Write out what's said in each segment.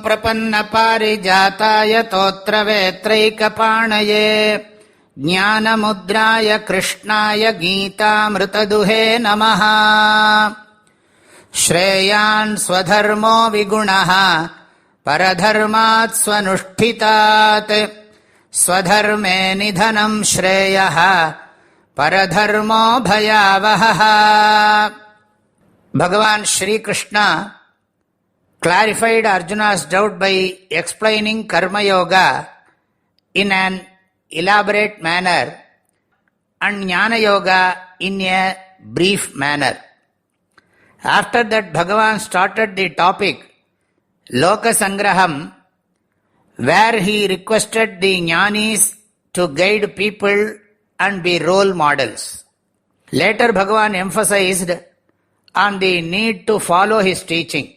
प्रपन्नपारिजाताय तोत्रवेत्रैकपाणये ज्ञानमुद्राय कृष्णाय गीतामृतदुहे नमः। श्रेयान् स्वधर्मो विगुणः परधर्मात् स्वनुष्ठितात् स्वधर्मे निधनं श्रेयः परधर्मो भयावहः। Bhagavan Shri Krishna clarified Arjuna's doubt by explaining Karma Yoga in an elaborate manner and Jnana Yoga in a brief manner. After that, Bhagavan started the topic Loka Sangraham, where he requested the Jnanis to guide people and be role models. Later, Bhagavan emphasized on the need to follow his teaching.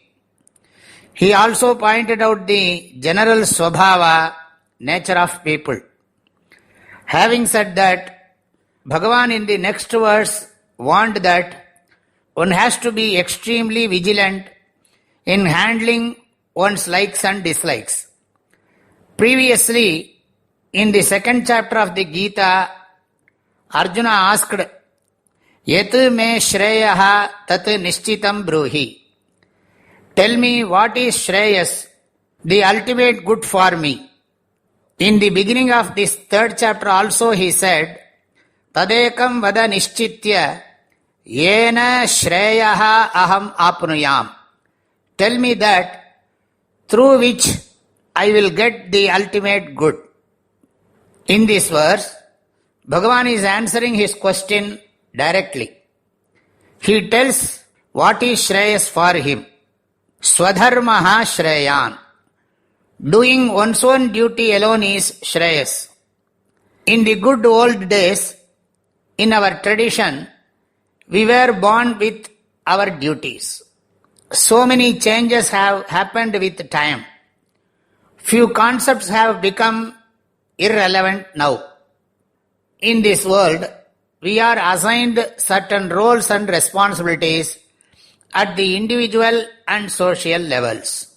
He also pointed out the general swabhava, nature of people. Having said that, Bhagavan in the next verse warned that one has to be extremely vigilant in handling one's likes and dislikes. Previously, in the second chapter of the Gita, Arjuna asked, Yat me shreyaha tat nishchitam bruhi. Tell me what is Shreyas, the ultimate good for me. In the beginning of this third chapter also he said, Tadekam vada nishchitya yena Shreyaha aham apnuyam. Tell me that through which I will get the ultimate good. In this verse, Bhagavan is answering his question directly. He tells what is Shreyas for him. Swadharmaha Shreyan. Doing one's own duty alone is Shreyas. In the good old days, in our tradition, we were born with our duties. So many changes have happened with time. Few concepts have become irrelevant now. In this world, we are assigned certain roles and responsibilities at the individual and social levels.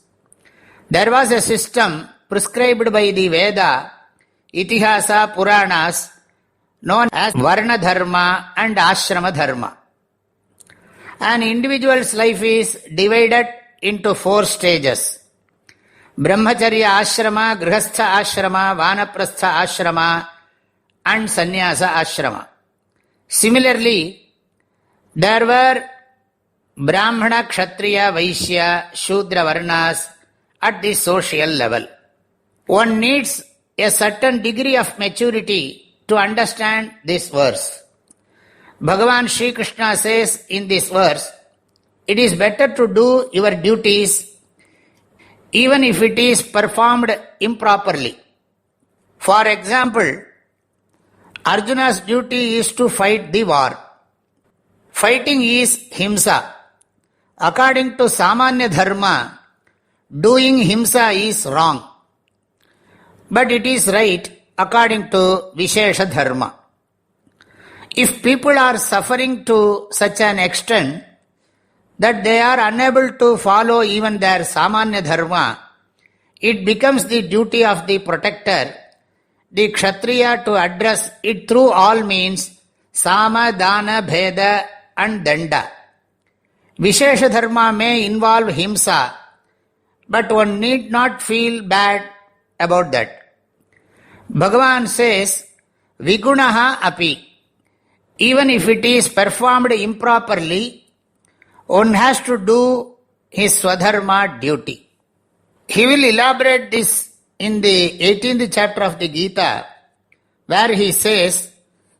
There was a system prescribed by the Veda, Itihasa, Puranas, known as Varna Dharma and Ashrama Dharma. An individual's life is divided into 4 stages: Brahmacharya Ashrama, Grihastha Ashrama, Vanaprastha Ashrama and Sannyasa Ashrama. Similarly, there were Brahmana, Kshatriya, Vaishya, Shudra Varnas at the social level. One needs a certain degree of maturity to understand this verse. Bhagavan Shri Krishna says in this verse, it is better to do your duties even if it is performed improperly. For example, Arjuna's duty is to fight the war. Fighting is himsa. According to Samanya Dharma, doing himsa is wrong. But it is right according to Vishesha Dharma. If people are suffering to such an extent that they are unable to follow even their Samanya Dharma, it becomes the duty of the protector, the Kshatriya, to address it through all means, Sama, Dana, Bheda and Danda. Vishesha Dharma may involve himsa, but one need not feel bad about that. Bhagavan says, Vigunaha api. Even if it is performed improperly, one has to do his Swadharma duty. He will elaborate this in the 18th chapter of the Gita, where he says,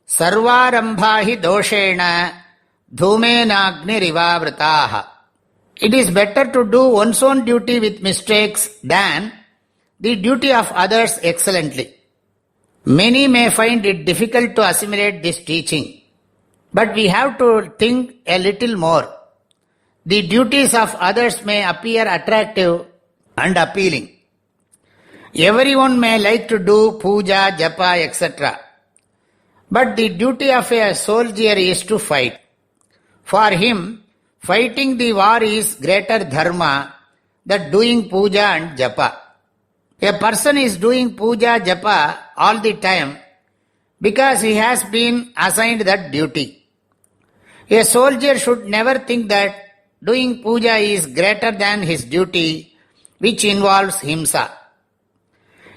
Sarvarambhahi doshena dhumenagni-rivavrataha. It is better to do one's own duty with mistakes than the duty of others excellently. Many may find it difficult to assimilate this teaching, but we have to think a little more. The duties of others may appear attractive and appealing. Everyone may like to do puja, japa, etc. But the duty of a soldier is to fight. For him, fighting the war is greater dharma that doing puja and japa. A person is doing puja, japa all the time because he has been assigned that duty. A soldier should never think that doing puja is greater than his duty, which involves himsa.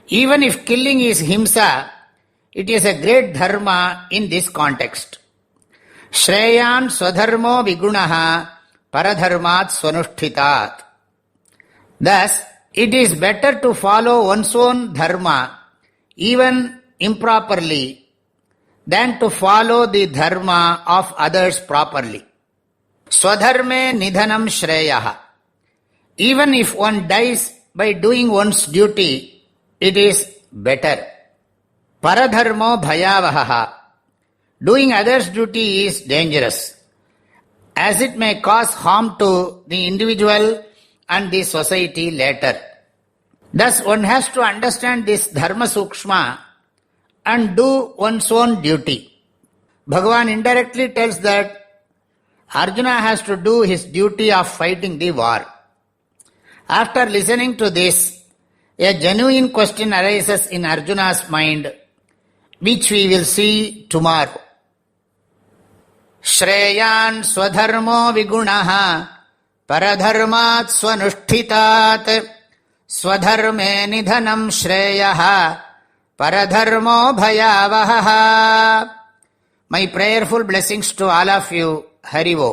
Even if killing is himsa, it is a great dharma in this context. Shreyan swadharmo vigunaha paradharmat swanushthitat. Thus, it is better to follow one's own dharma, even improperly, than to follow the dharma of others properly. Swadharme nidhanam shreyaha. Even if one dies by doing one's duty, it is better. Paradharmo bhayavaha. Doing others' duty is dangerous, as it may cause harm to the individual and the society later. Thus, one has to understand this dharma sukshma and do one's own duty. Bhagavan indirectly tells that Arjuna has to do his duty of fighting the war. After listening to this, a genuine question arises in Arjuna's mind, which we will see tomorrow. Shreyan swadharmo vigunaha paradharmat swanushthitat swadharme nidhanam shreyaha paradharmo bhayavaha. My prayerful blessings to all of you. Hari Om.